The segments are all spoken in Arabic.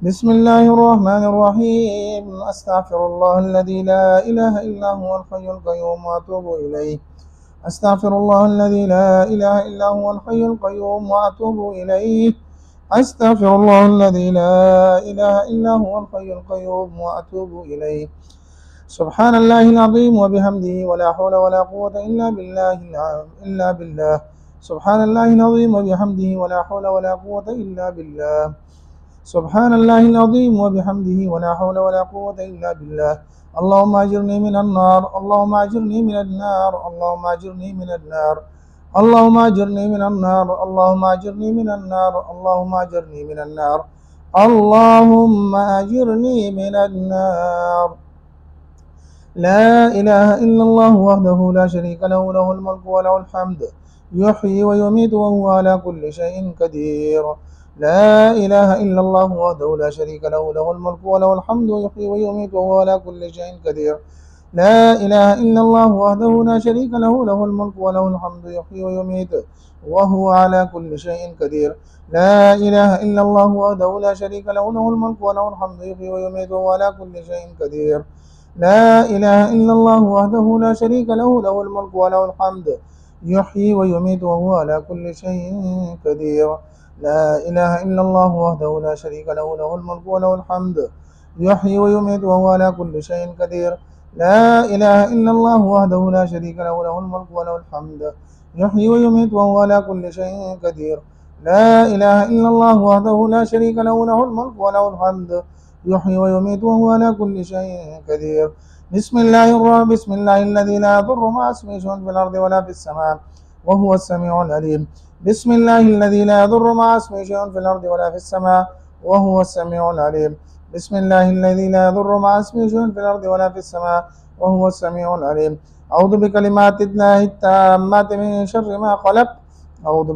بسم الله الرحمن الرحيم. أستغفر الله الذي لا إله إلا هو الحي القيوم وأتوب إليه. أستغفر الله الذي لا إله إلا هو الحي القيوم وأتوب إليه. أستغفر الله الذي لا إله إلا هو الحي القيوم وأتوب إليه. سبحان الله العظيم وبحمده ولا حول ولا قوة إلا بالله. سبحان الله العظيم وبحمده ولا حول ولا قوة إلا بالله. سبحان الله العظيم وبحمده ولا حول ولا قوة إلا بالله. اللهم أجرني من النار، اللهم أجرني من النار، اللهم أجرني من النار، اللهم أجرني من النار، اللهم أجرني من النار، اللهم أجرني من النار، اللهم أجرني من النار. لا إله إلا الله وحده لا شريك له، له الملك وله الحمد، يحيي ويميت وهو على كل شيء قدير. لا إله إلا الله وحده لا شريك له، له الملك وله الحمد، يحيي ويميت وهو على كل شيء قدير. لا إله إلا الله وحده لا شريك له، له الملك وله الحمد، يحيي ويميت وهو على كل شيء قدير. لا إله إلا الله وحده لا شريك له، له الملك وله الحمد، يحيي ويميت وهو على كل شيء قدير. لا إله إلا الله وحده لا شريك له، له الملك وله الحمد، يحيي ويميت وهو على كل شيء قدير. لا إله إلا الله وحده لا شريك له، له الملك وله الحمد، يحيي ويميت وهو على كل شيء قدير. لا إله إلا الله وحده لا شريك له، له الملك وله الحمد، يحيي ويميت وهو على كل شيء قدير. لا إله إلا الله وحده لا شريك له، له الملك وله الحمد، يحيي ويميت وهو على كل شيء قدير. بسم الله الذي لا يضر مع اسمه شيء في الأرض ولا في السماء وهو السميع العليم. بسم الله الذي لا يضر مع اسمه شيء في الأرض ولا في السماء وهو السميع العليم. بسم الله الذي لا يضر مع اسمه شيء في الأرض ولا في السماء وهو السميع العليم. أعوذ بكلمات الله التامات من شر ما خلق. أعوذ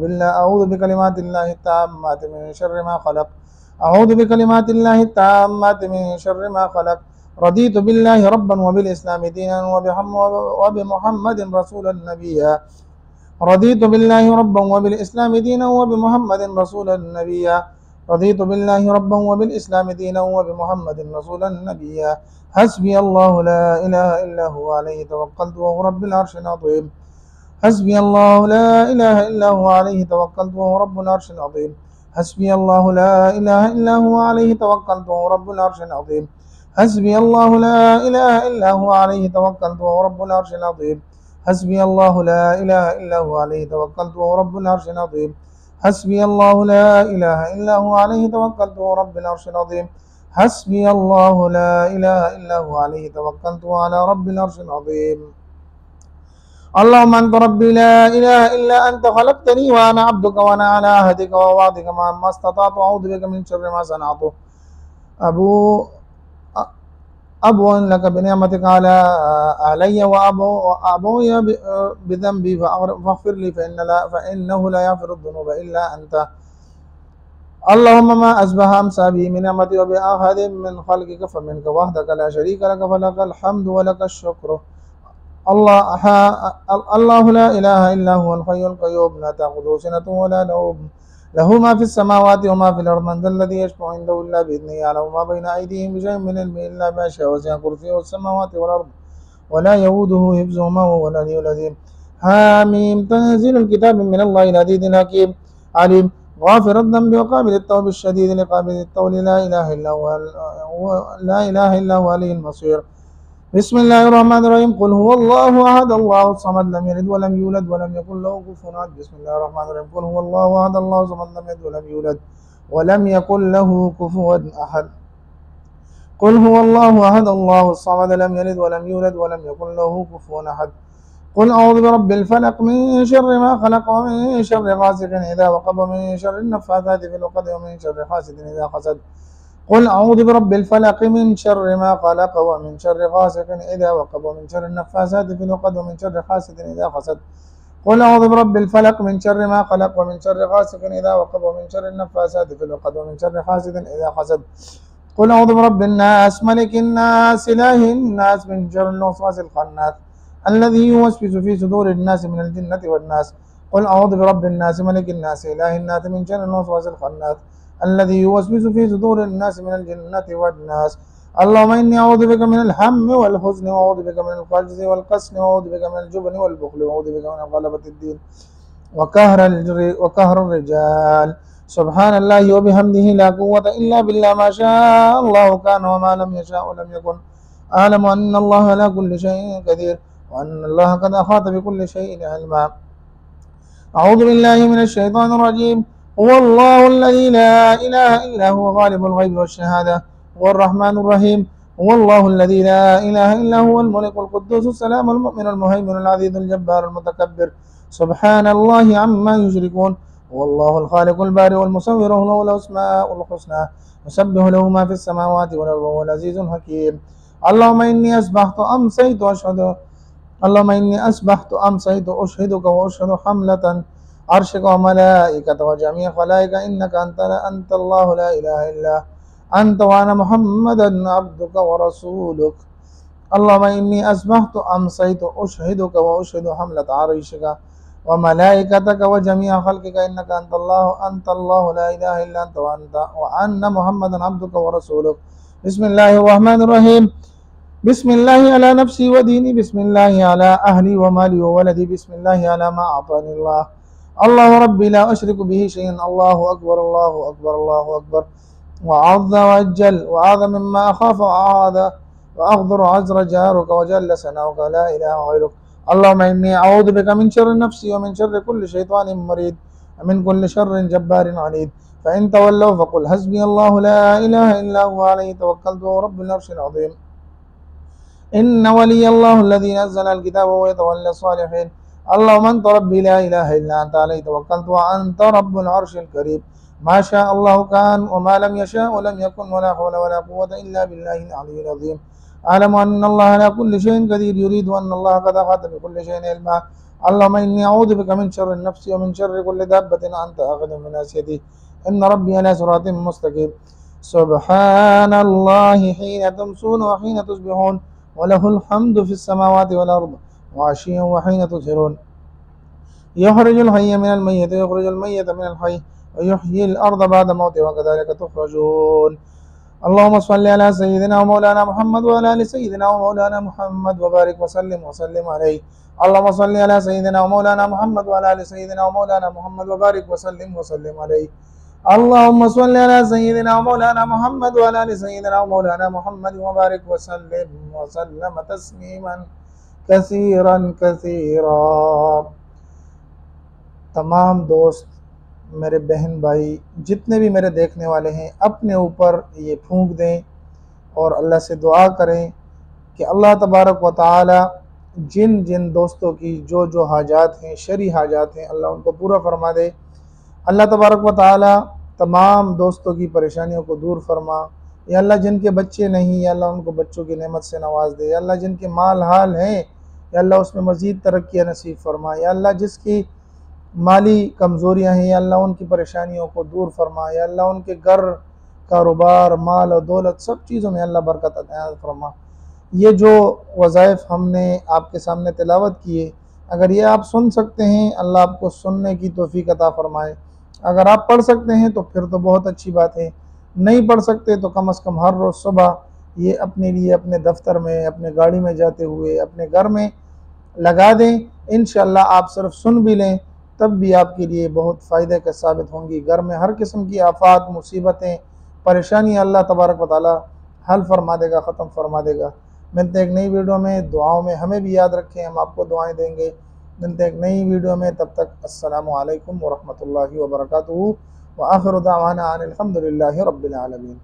بكلمات الله التامات من شر ما خلق. أعوذ بكلمات الله التامات من شر ما خلق. رضيت بالله ربا وبالإسلام دينا وبمحمد رسولا نبيا. رضيت بالله ربا وبالإسلام دينا وبمحمد رسولا نبيا. رضيت بالله ربا وبالإسلام دينا وبمحمد رسولا نبيا. حسبي الله لا إله إلا هو عليه توكلت وهو رب العرش العظيم. حسبي الله لا إله إلا هو عليه توكلت وهو رب العرش العظيم. حسبي الله لا إله إلا هو عليه توكلت وهو رب العرش العظيم. حسبي الله لا إله إلا هو عليه توكلت وهو رب العرش العظيم. حسبي الله لا إله إلا هو عليه توكلت وهو رب العرش العظيم. حسبي الله لا إله إلا هو عليه توكلت وهو رب العرش العظيم. حسبي الله لا إله إلا هو عليه توكلت وعلى رب العرش العظيم. اللهم أنت ربي لا إله إلا أنت، خلقتني وأنا عبدك وأنا على عهدك ووعدك ما استطعت، أعوذ بك من شر ما صنعت. أبو أبو لك بنعمتك علي وأبوي بذنبي فاغفر لي فإنه لا يغفر الذنوب إلا أنت. اللهم ما أصبح أمسى به من نعمتي وبأحد من خلقك فمنك وحدك لا شريك لك، فلك الحمد ولك الشكر. الله لا إله إلا هو الحي القيوم لا تأخذه سنة ولا نوم، له ما في السماوات وما في الأرض، من ذا الذي يشفع عنده إلا بإذنه، يعلم ما بين أيديهم بشيء من علمه إلا ما شاء، وسع كرسيه السماوات والأرض ولا يؤوده حفظهما وهو العلي العظيم. حميم. تنزيل الكتاب من الله العزيز الحكيم عليم. غافر الذنب وقابل التوب الشديد لقابل الطول، لا إله إلا هو عليه المصير. بسم الله الرحمن الرحيم. قل هو الله أحد الله الصمد لم يلد ولم يولد ولم يكن له كفوا أحد. بسم الله الرحمن الرحيم. قل هو الله أحد الله الصمد لم يلد ولم يولد ولم يكن له كفوا أحد. قل هو الله أحد الله الصمد لم يلد ولم يولد ولم يكن له كفوا أحد. قل أعوذ برب الفلق من شر ما خلق ومن شر غاسق إذا وقب ومن شر النفاثات في العقد ومن شر حاسد إذا حسد. قل أعوذ برب الفلق من شر ما خلق ومن شر غاسق إذا وقب ومن شر النفاثات في العقد ومن شر حاسد إذا حسد. قل أعوذ برب الفلق من شر ما خلق ومن شر غاسق إذا وقب ومن شر النفاثات في العقد ومن شر حاسد إذا حسد. قل أعوذ برب الناس ملك الناس إله الناس من شر الوسواس الخناس الذي يوسوس في صدور الناس من الجنة والناس. قل أعوذ برب الناس ملك الناس إله الناس من شر الوسواس الخناس الذي يوسوس في صدور الناس من الجنة والناس. اللهم إني أعوذ بك من الهم والحزن، وأعوذ بك من العجز والكسل، وأعوذ بك من الجبن والبخل، وأعوذ بك من غلبة الدين وقهر الرجال. سبحان الله وبحمده، لا قوة إلا بالله، ما شاء الله كان وما لم يشاء لم يكن. أعلم أن الله على كل شيء قدير، وأن الله قد أحاط بكل شيء علما. أعوذ بالله من الشيطان الرجيم. هو الله الذي لا إله إلا هو غالب الغيب والشهادة، هو الرحمن الرحيم. هو الله الذي لا إله إلا هو الملك القدوس السلام المؤمن المهيمن العزيز الجبار المتكبر، سبحان الله عما يشركون. هو الله الخالق البارئ والمصور، له الأسماء الحسنى، يسبح له ما في السماوات والأرض، وهو العزيز الحكيم. اللهم إني أصبحت أمسيت أشهد اللهم إني أصبحت أمسيت أشهدك وأشهد حملة عرشك وملائكة وجميع خلائق إنك أنت الله لا إله إلا أنت، وأنا محمدا عبدك ورسولك. اللهم إني أصبحت أمسيت أشهدك وأشهد حملة عرشك وملائكتك وجميع خلقك إنك أنت الله لا إله إلا أنت، وأن محمدا عبدك ورسولك. بسم الله الرحمن الرحيم. بسم الله على نفسي وديني، بسم الله على أهلي ومالي وولدي، بسم الله على ما أعطاني الله. الله ربي لا أشرك به شيئا، الله أكبر الله أكبر الله أكبر، وعظ وأجل وأعظم مما أخاف وأغفر عذر جارك وجل سناؤك لا إله غيرك. اللهم إني أعوذ بك من شر نفسي ومن شر كل شيطان مريد ومن كل شر جبار عنيد. فإن تولوا فقل حسبي الله لا إله إلا هو عليه توكلت وهو رب العرش العظيم. إن ولي الله الذي نزل الكتاب ويتولى الصالحين. اللهم أنت ربي لا إله إلا أنت عليه توكلت وأنت رب العرش الكريم. ما شاء الله كان وما لم يشاء ولم يكن، ولا حول ولا قوة إلا بالله العلي العظيم. أعلم أن الله على كل شيء قدير، يريد أن الله قد أحاط بكل شيء علما. اللهم إني أعوذ بك من شر النفس ومن شر كل دابة أنت آخذ من ناصيتي، إن ربي على صراط مستقيم. سبحان الله حين تمسون وحين تصبحون، وله الحمد في السماوات والأرض وعشيا وحين تظهرون. يخرج الحي من الميت ويخرج الميت من الحي ويحيي الأرض بعد موتها وكذلك تخرجون. اللهم صل على سيدنا ومولانا محمد وعلى آل سيدنا ومولانا محمد وبارك وسلم عليه. اللهم صل على سيدنا ومولانا محمد وعلى آل سيدنا ومولانا محمد وبارك وسلم عليه. اللهم صل على سيدنا ومولانا محمد وعلى آل سيدنا ومولانا محمد وبارك وسلم تسليما كثيرا كثيرا। तमाम दोस्त, मेरे बहन भाई, जितने भी मेरे देखने वाले हैं, अपने ऊपर ये फूंक दें और अल्लाह से दुआ करें कि अल्लाह तबारक व तआला जिन जिन दोस्तों की जो जो हाजात हैं, शरी हाजात हैं, अल्लाह उनको पूरा फरमा दे। अल्लाह तबारक व तआला तमाम दोस्तों की परेशानियों को दूर फरमा। या अल्लाह जिनके बच्चे नहीं, या अल्लाह उनको बच्चों की नेमत से नवाज दे। या अल्लाह जिनके माल हाल हैं, या अल्लाह उसमें मज़ीद तरक्की नसीब फरमा। या अल्लाह जिसकी माली कमज़ोरियाँ हैं, या अल्लाह उनकी परेशानियों को दूर फरमा। या अल्लाह उनके घर, कारोबार, माल और दौलत सब चीज़ों में अल्लाह बरकत अता फरमा। ये जो वज़ाइफ हमने आपके सामने तिलावत किए, अगर ये आप सुन सकते हैं, अल्लाह आपको सुनने की तौफीक अता फरमाए। अगर आप पढ़ सकते हैं तो फिर तो बहुत अच्छी बात है, नहीं पढ़ सकते तो कम से कम हर रोज़ सुबह ये अपने लिए, अपने दफ्तर में, अपने गाड़ी में जाते हुए, अपने घर में लगा दें। इंशाअल्लाह आप सिर्फ सुन भी लें तब भी आपके लिए बहुत फ़ायदे का साबित होंगी। घर में हर किस्म की आफात, मुसीबतें, परेशानियाँ अल्लाह तबारक व तआला हल फरमा देगा, ख़त्म फरमा देगा। मिलते एक नई वीडियो में, दुआओं में हमें भी याद रखें, हम आपको दुआएं देंगे। मिलते एक नई वीडियो में, तब तक अस्सलामु अलैकुम व रहमतुल्लाहि व बरकातुहू व आखिरु दावाना अनिल हम्दुलिल्लाहि रब्बिल आलमीन।